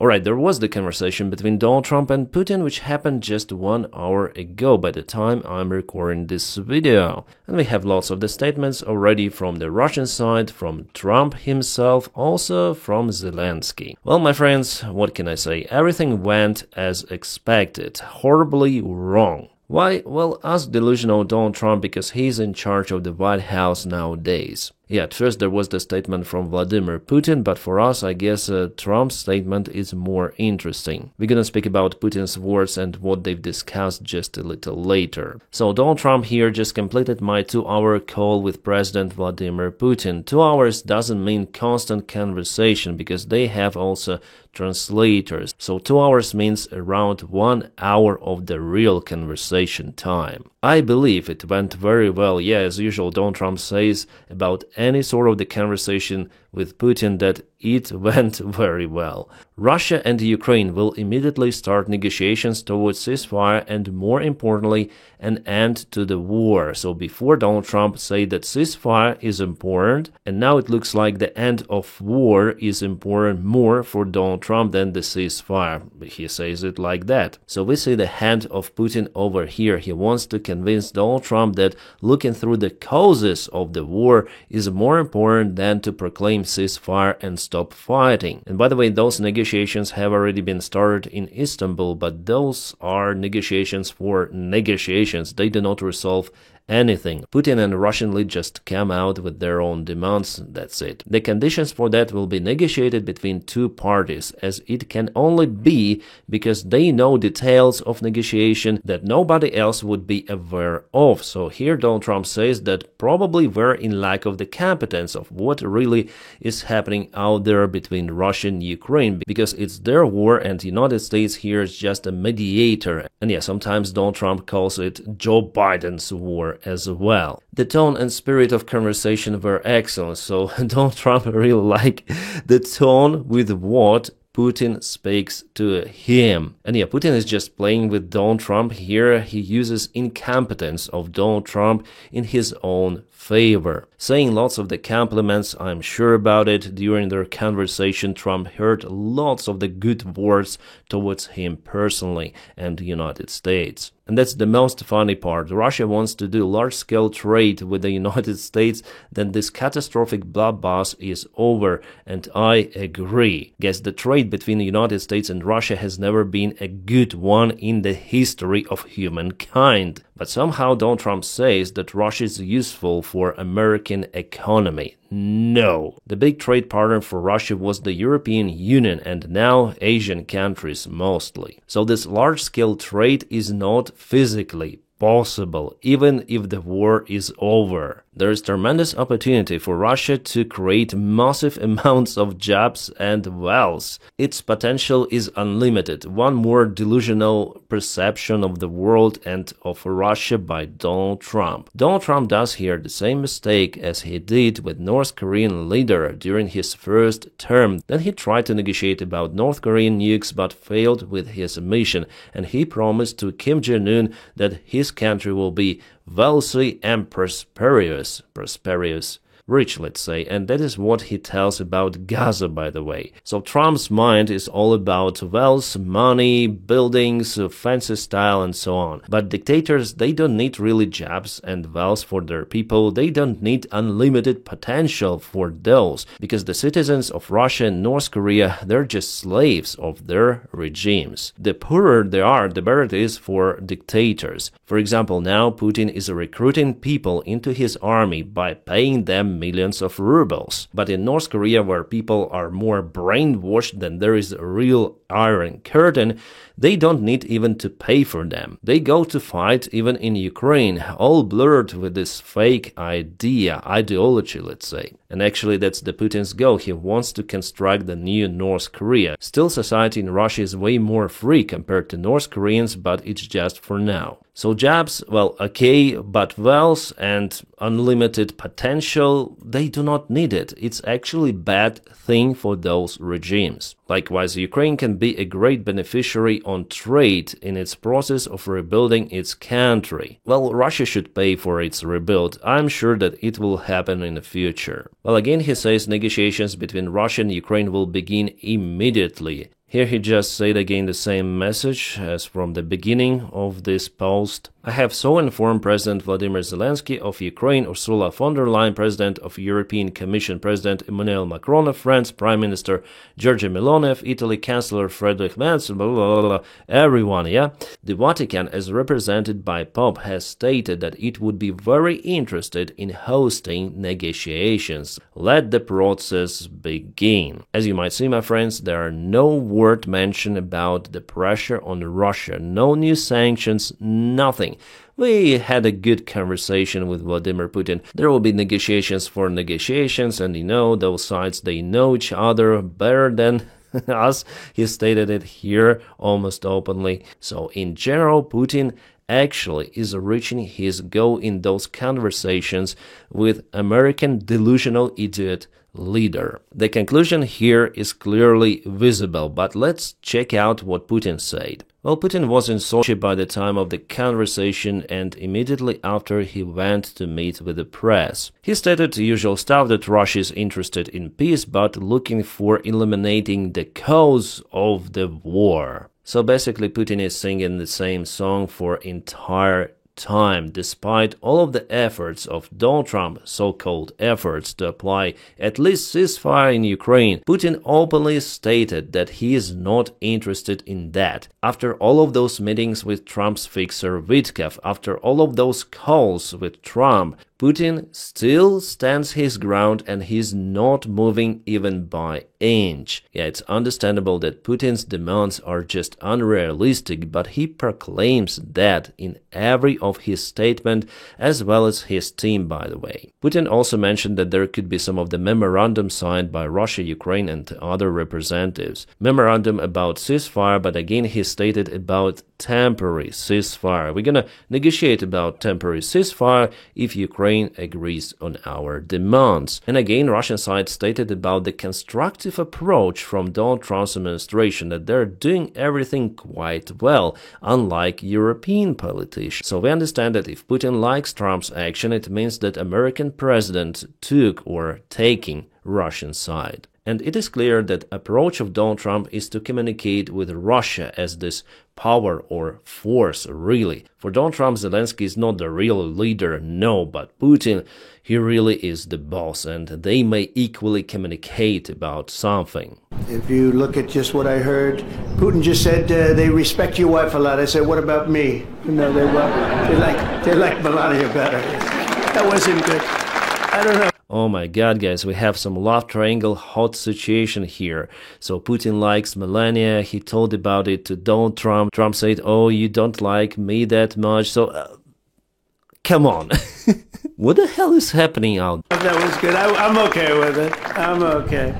Alright, there was the conversation between Donald Trump and Putin, which happened just 1 hour ago by the time I'm recording this video. And we have lots of the statements already from the Russian side, from Trump himself, also from Zelensky. Well, my friends, what can I say? Everything went as expected, horribly wrong. Why? Well, ask delusional Donald Trump because he's in charge of the White House nowadays. Yeah, at first there was the statement from Vladimir Putin, but for us, I guess Trump's statement is more interesting. We're gonna speak about Putin's words and what they've discussed just a little later. So Donald Trump here just completed my 2-hour call with President Vladimir Putin. 2 hours doesn't mean constant conversation because they have also translators. So 2 hours means around 1 hour of the real conversation time. I believe it went very well. Yeah, as usual, Donald Trump says about any sort of the conversation with Putin that it went very well. Russia and Ukraine will immediately start negotiations towards ceasefire and, more importantly, an end to the war. So before Donald Trump said that ceasefire is important, and now it looks like the end of war is important more for Donald Trump than the ceasefire. He says it like that. So we see the hand of Putin over here. He wants to convince Donald Trump that looking through the causes of the war is more important than to proclaim ceasefire and stop fighting. And by the way, those negotiations have already been started in Istanbul, but those are negotiations for negotiations. They do not resolve anything. Putin and Russian lead just come out with their own demands, that's it. The conditions for that will be negotiated between two parties, as it can only be because they know details of negotiation that nobody else would be aware of. So here Donald Trump says that probably we're in lack of the competence of what really is happening out there between Russia and Ukraine, because it's their war and the United States here is just a mediator. And yeah, sometimes Donald Trump calls it Joe Biden's war as well. The tone and spirit of conversation were excellent, so Donald Trump really liked the tone with what Putin speaks to him. And yeah, Putin is just playing with Donald Trump here. He uses incompetence of Donald Trump in his own favor, saying lots of the compliments, I'm sure about it. During their conversation, Trump heard lots of the good words towards him personally and the United States. And that's the most funny part. Russia wants to do large-scale trade with the United States, then this catastrophic bloodbath is over, and I agree. Guess the trade between the United States and Russia has never been a good one in the history of humankind. But somehow Donald Trump says that Russia is useful for American economy. No. The big trade partner for Russia was the European Union and now Asian countries mostly. So this large-scale trade is not physically possible, even if the war is over. There is tremendous opportunity for Russia to create massive amounts of jobs and wealth. Its potential is unlimited. One more delusional perception of the world and of Russia by Donald Trump. Donald Trump does here the same mistake as he did with North Korean leader during his first term. Then he tried to negotiate about North Korean nukes but failed with his mission, and he promised to Kim Jong-un that his country will be wealthy and prosperous, rich, let's say, and that is what he tells about Gaza, by the way. So Trump's mind is all about wealth, money, buildings, fancy style, and so on. But dictators, they don't need really jobs and wealth for their people. They don't need unlimited potential for those, because the citizens of Russia and North Korea, they're just slaves of their regimes. The poorer they are, the better it is for dictators. For example, now Putin is recruiting people into his army by paying them millions of rubles. But in North Korea, where people are more brainwashed than there is a real iron curtain, they don't need even to pay for them. They go to fight even in Ukraine, all blurred with this fake ideology, let's say. And actually that's the Putin's goal. He wants to construct the new North Korea. Still, society in Russia is way more free compared to North Koreans, but it's just for now. So jobs, well, okay, but wealth and unlimited potential, they do not need it. It's actually a bad thing for those regimes. Likewise, Ukraine can be a great beneficiary on trade in its process of rebuilding its country. Well, Russia should pay for its rebuild. I'm sure that it will happen in the future. Well, again, he says negotiations between Russia and Ukraine will begin immediately. Here he just said again the same message as from the beginning of this post. I have so informed President Vladimir Zelensky of Ukraine, Ursula von der Leyen, President of European Commission, President Emmanuel Macron of France, Prime Minister Giorgia Meloni of Italy, Chancellor Friedrich Merz, blah, blah, blah, blah, everyone, yeah? The Vatican, as represented by Pope, has stated that it would be very interested in hosting negotiations. Let the process begin. As you might see, my friends, there are no word mentioned about the pressure on Russia, no new sanctions, nothing. We had a good conversation with Vladimir Putin. There will be negotiations for negotiations, and those sides, they know each other better than us. He stated it here almost openly. So in general, Putin actually is reaching his goal in those conversations with American delusional idiot leader. The conclusion here is clearly visible, but let's check out what Putin said. Well, Putin was in Sochi by the time of the conversation and immediately after he went to meet with the press. He stated the usual stuff that Russia is interested in peace but looking for eliminating the cause of the war. So basically Putin is singing the same song for entire time, despite all of the efforts of Donald Trump, so-called efforts to apply at least ceasefire in Ukraine. Putin openly stated that he is not interested in that. After all of those meetings with Trump's fixer Witkoff, after all of those calls with Trump, Putin still stands his ground and he's not moving even by inch. Yeah, it's understandable that Putin's demands are just unrealistic, but he proclaims that in every of his statement, as well as his team, by the way. Putin also mentioned that there could be some of the memorandum signed by Russia, Ukraine and other representatives. Memorandum about ceasefire, but again he stated about temporary ceasefire. We're gonna negotiate about temporary ceasefire if Ukraine agrees on our demands. And again, Russian side stated about the constructive approach from Donald Trump's administration, that they're doing everything quite well, unlike European politicians. So we understand that if Putin likes Trump's action, it means that American president took or taking Russian side. And it is clear that approach of Donald Trump is to communicate with Russia as this power or force, really. For Donald Trump, Zelensky is not the real leader, no, but Putin, he really is the boss, and they may equally communicate about something. If you look at just what I heard, Putin just said they respect your wife a lot. I said, what about me? They like Melania better. That wasn't good. I don't know. Oh my god, guys, we have some love triangle hot situation here. So Putin likes Melania, he told about it to Donald Trump. Trump said, oh, you don't like me that much, so come on. What the hell is happening out there? That was good. I'm okay with it. I'm okay.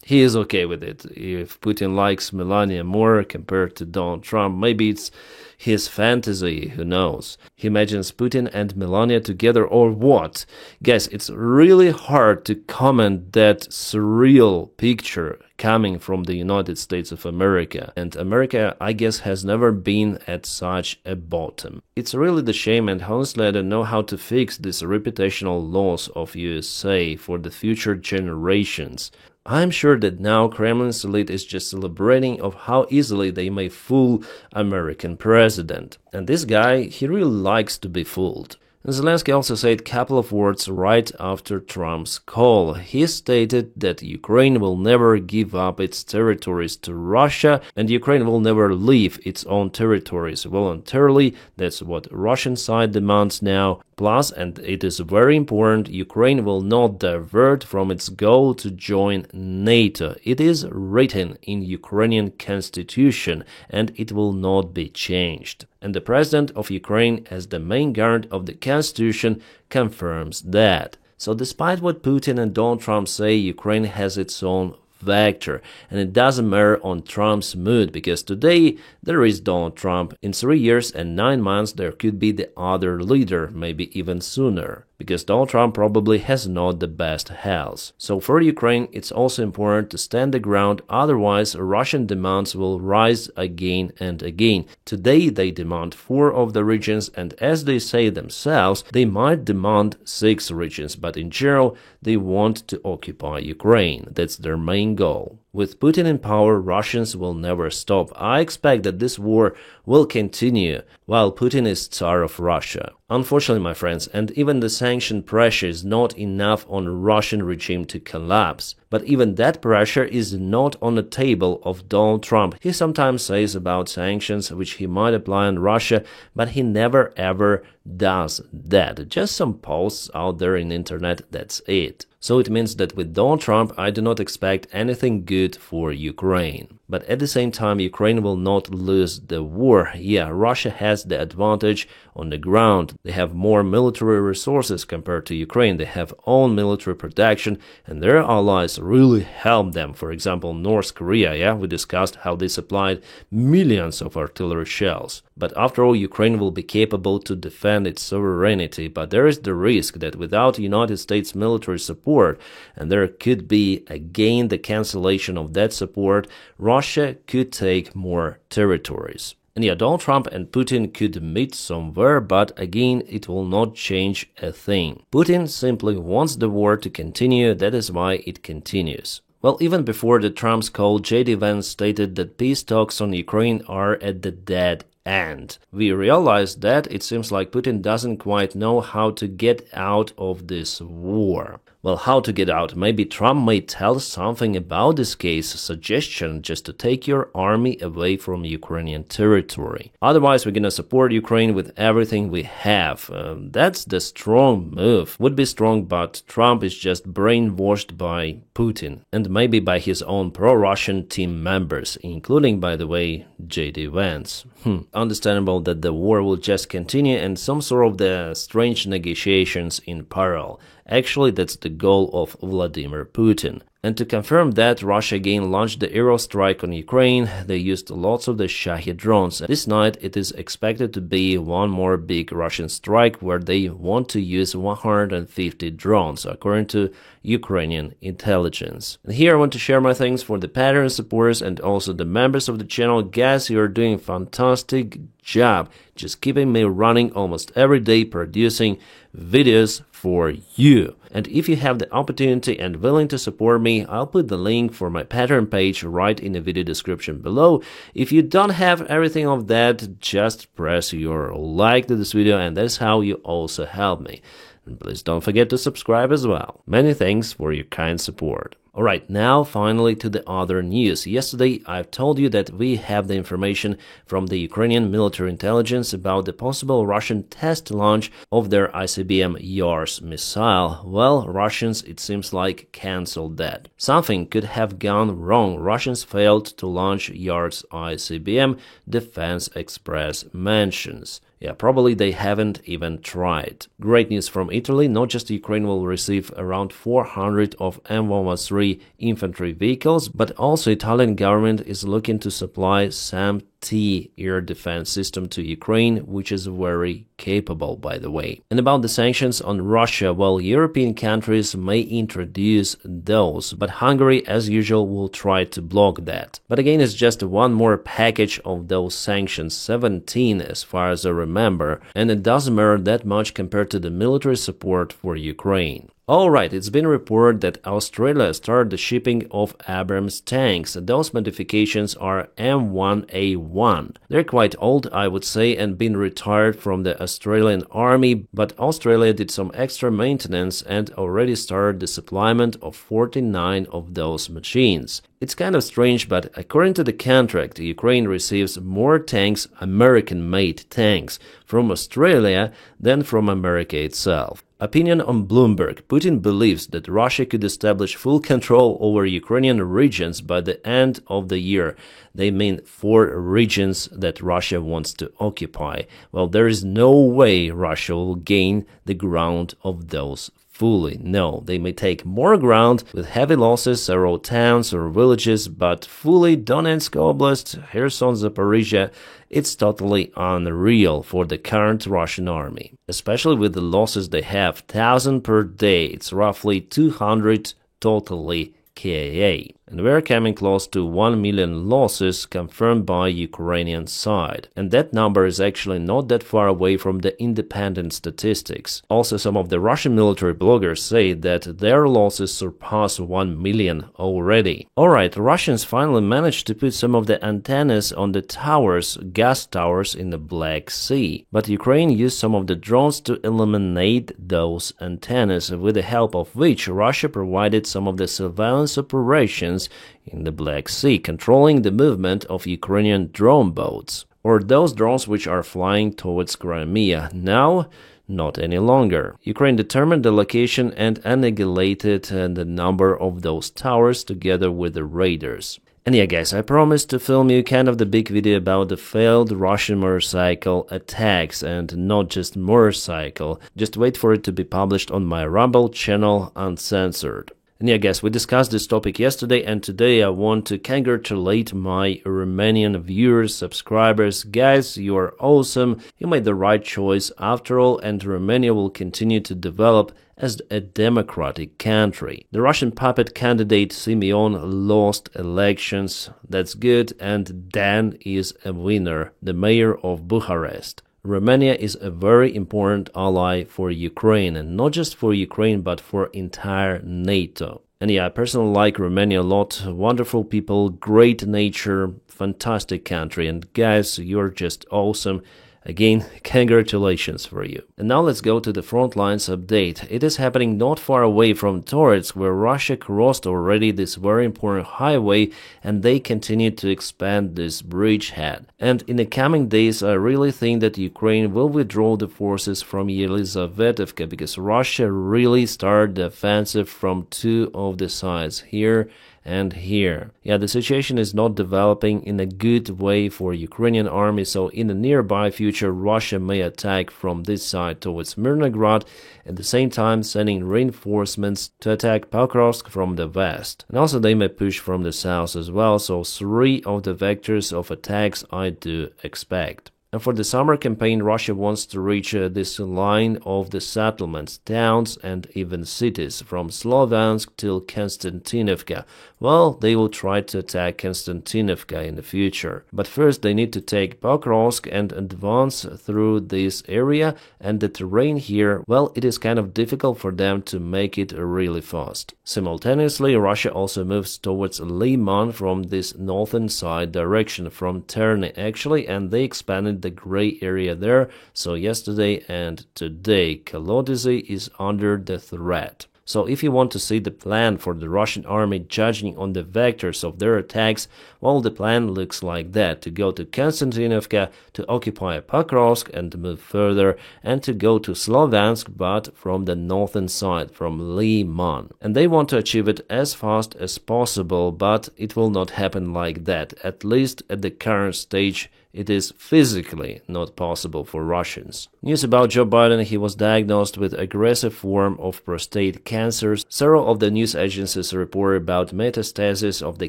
He is okay with it. If Putin likes Melania more compared to Donald Trump, maybe it's his fantasy, who knows. He imagines Putin and Melania together or what? Guys, it's really hard to comment that surreal picture coming from the United States of America. And America, I guess, has never been at such a bottom. It's really the shame, and honestly, I don't know how to fix this reputational loss of USA for the future generations. I'm sure that now Kremlin's elite is just celebrating of how easily they may fool American president. And this guy, he really likes to be fooled. Zelensky also said a couple of words right after Trump's call. He stated that Ukraine will never give up its territories to Russia and Ukraine will never leave its own territories voluntarily. That's what Russian side demands now. Plus, and it is very important, Ukraine will not divert from its goal to join NATO. It is written in Ukrainian constitution and it will not be changed. And the president of Ukraine, as the main guard of the constitution, confirms that. So despite what Putin and Donald Trump say, Ukraine has its own vector, and it doesn't matter on Trump's mood, because today there is Donald Trump. In 3 years and 9 months there could be the other leader, maybe even sooner, because Donald Trump probably has not the best health. So for Ukraine it's also important to stand the ground, otherwise Russian demands will rise again and again. Today they demand 4 of the regions, and as they say themselves, they might demand 6 regions, but in general they want to occupy Ukraine. That's their main goal. With Putin in power, Russians will never stop. I expect that this war will continue while Putin is Tsar of Russia. Unfortunately, my friends, and even the sanction pressure is not enough on Russian regime to collapse. But even that pressure is not on the table of Donald Trump. He sometimes says about sanctions which he might apply on Russia, but he never ever does that. Just some posts out there in the internet, that's it. So it means that with Donald Trump, I do not expect anything good for Ukraine. But at the same time, Ukraine will not lose the war. Yeah, Russia has the advantage on the ground. They have more military resources compared to Ukraine. They have own military protection, and their allies really help them. For example, North Korea, yeah, we discussed how they supplied millions of artillery shells. But after all, Ukraine will be capable to defend its sovereignty. But there is the risk that without United States military support, and there could be again the cancellation of that support, Russia could take more territories. And yeah, Donald Trump and Putin could meet somewhere, but again, it will not change a thing. Putin simply wants the war to continue, that is why it continues. Well, even before the Trump's call, J.D. Vance stated that peace talks on Ukraine are at the dead end. We realized that it seems like Putin doesn't quite know how to get out of this war. Well, how to get out? Maybe Trump may tell something about this case, a suggestion just to take your army away from Ukrainian territory. Otherwise, we're gonna support Ukraine with everything we have. That's the strong move. Would be strong, but Trump is just brainwashed by Putin and maybe by his own pro-Russian team members, including, by the way, J.D. Vance. Understandable that the war will just continue and some sort of the strange negotiations in parallel. Actually, that's the goal of Vladimir Putin. And to confirm that, Russia again launched the aerial strike on Ukraine. They used lots of the Shahed drones. This night, it is expected to be one more big Russian strike where they want to use 150 drones, according to Ukrainian intelligence. And here I want to share my thanks for the Patreon supporters and also the members of the channel. Guys, you are doing a fantastic job, just keeping me running almost every day, producing videos for you. And if you have the opportunity and willing to support me, I'll put the link for my Patreon page right in the video description below. If you don't have everything of that, just press your like to this video, and that's how you also help me. And please don't forget to subscribe as well. Many thanks for your kind support. Alright, now finally to the other news. Yesterday I've told you that we have the information from the Ukrainian military intelligence about the possible Russian test launch of their ICBM Yars missile. Well, Russians, it seems like, cancelled that. Something could have gone wrong. Russians failed to launch Yars ICBM, Defense Express mentions. Yeah, probably they haven't even tried. Great news from Italy. Not just Ukraine will receive around 400 of M113 infantry vehicles, but also Italian government is looking to supply SAM-T air defense system to Ukraine, which is very capable, by the way. And about the sanctions on Russia, well, European countries may introduce those, but Hungary, as usual, will try to block that. But again, it's just one more package of those sanctions, 17 as far as I remember, and it doesn't matter that much compared to the military support for Ukraine. Alright, it's been reported that Australia started the shipping of Abrams tanks. Those modifications are M1A1. They're quite old, I would say, and been retired from the Australian Army, but Australia did some extra maintenance and already started the supplyment of 49 of those machines. It's kind of strange, but according to the contract, Ukraine receives more tanks, American-made tanks, from Australia than from America itself. Opinion on Bloomberg. Putin believes that Russia could establish full control over Ukrainian regions by the end of the year. They mean 4 regions that Russia wants to occupy. Well, there is no way Russia will gain the ground of those fully. No, they may take more ground with heavy losses, several towns or villages, but fully Donetsk Oblast, Kherson, Zaporizhia, it's totally unreal for the current Russian army. Especially with the losses they have, 1,000 per day, it's roughly 200 totally KIA. and we're coming close to 1 million losses confirmed by Ukrainian side. And that number is actually not that far away from the independent statistics. Also, some of the Russian military bloggers say that their losses surpass 1 million already. Alright, Russians finally managed to put some of the antennas on the towers, gas towers in the Black Sea. But Ukraine used some of the drones to eliminate those antennas, with the help of which Russia provided some of the surveillance operations in the Black Sea, controlling the movement of Ukrainian drone boats, or those drones which are flying towards Crimea. Now, not any longer. Ukraine determined the location and annihilated the number of those towers together with the raiders. And yeah, guys, I promised to film you kind of the big video about the failed Russian motorcycle attacks, and not just motorcycle. Just wait for it to be published on my Rumble channel uncensored. And yeah, guys, we discussed this topic yesterday, and today I want to congratulate my Romanian viewers, subscribers. Guys, you are awesome. You made the right choice after all, and Romania will continue to develop as a democratic country. The Russian puppet candidate Simeon lost elections. That's good, and Dan is a winner, the mayor of Bucharest. Romania is a very important ally for Ukraine, and not just for Ukraine, but for entire NATO. And yeah, I personally like Romania a lot. Wonderful people, great nature, fantastic country, and guys, you're just awesome. Again, congratulations for you. And now let's go to the front lines update. It is happening not far away from Torets, where Russia crossed already this very important highway, and they continue to expand this bridgehead. And in the coming days, I really think that Ukraine will withdraw the forces from Yelizaveta, because Russia really started the offensive from two of the sides, here and here. Yeah, the situation is not developing in a good way for Ukrainian army, so in the nearby future Russia may attack from this side towards Mirnograd, at the same time sending reinforcements to attack Pokrovsk from the west. And also they may push from the south as well, so three of the vectors of attacks I do expect. And for the summer campaign, Russia wants to reach this line of the settlements, towns and even cities, from Sloviansk till Konstantinovka. Well, they will try to attack Konstantinovka in the future. But first they need to take Pokrovsk and advance through this area, and the terrain here, well, it is kind of difficult for them to make it really fast. Simultaneously, Russia also moves towards Liman from this northern side direction, from Terny actually, and they expanded the gray area there, so yesterday and today Kolodzy is under the threat. So if you want to see the plan for the Russian army judging on the vectors of their attacks, well, the plan looks like that: to go to Konstantinovka, to occupy Pokrovsk and to move further, and to go to Sloviansk, but from the northern side, from Liman. And they want to achieve it as fast as possible, but it will not happen like that. At least at the current stage, it is physically not possible for Russians. News about Joe Biden: he was diagnosed with aggressive form of prostate cancer. Several of the news agencies report about metastasis of the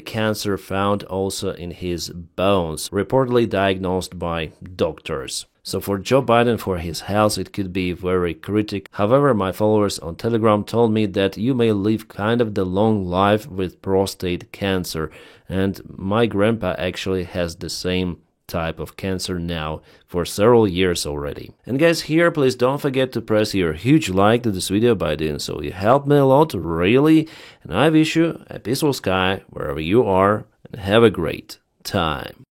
cancer found also in his bones, reportedly diagnosed by doctors. So for Joe Biden, for his health, it could be very critical. However, my followers on Telegram told me that you may live kind of the long life with prostate cancer, and my grandpa actually has the same type of cancer now for several years already. And guys, here please don't forget to press your huge like to this video. By doing so you help me a lot, really, and I wish you a peaceful sky wherever you are, and have a great time.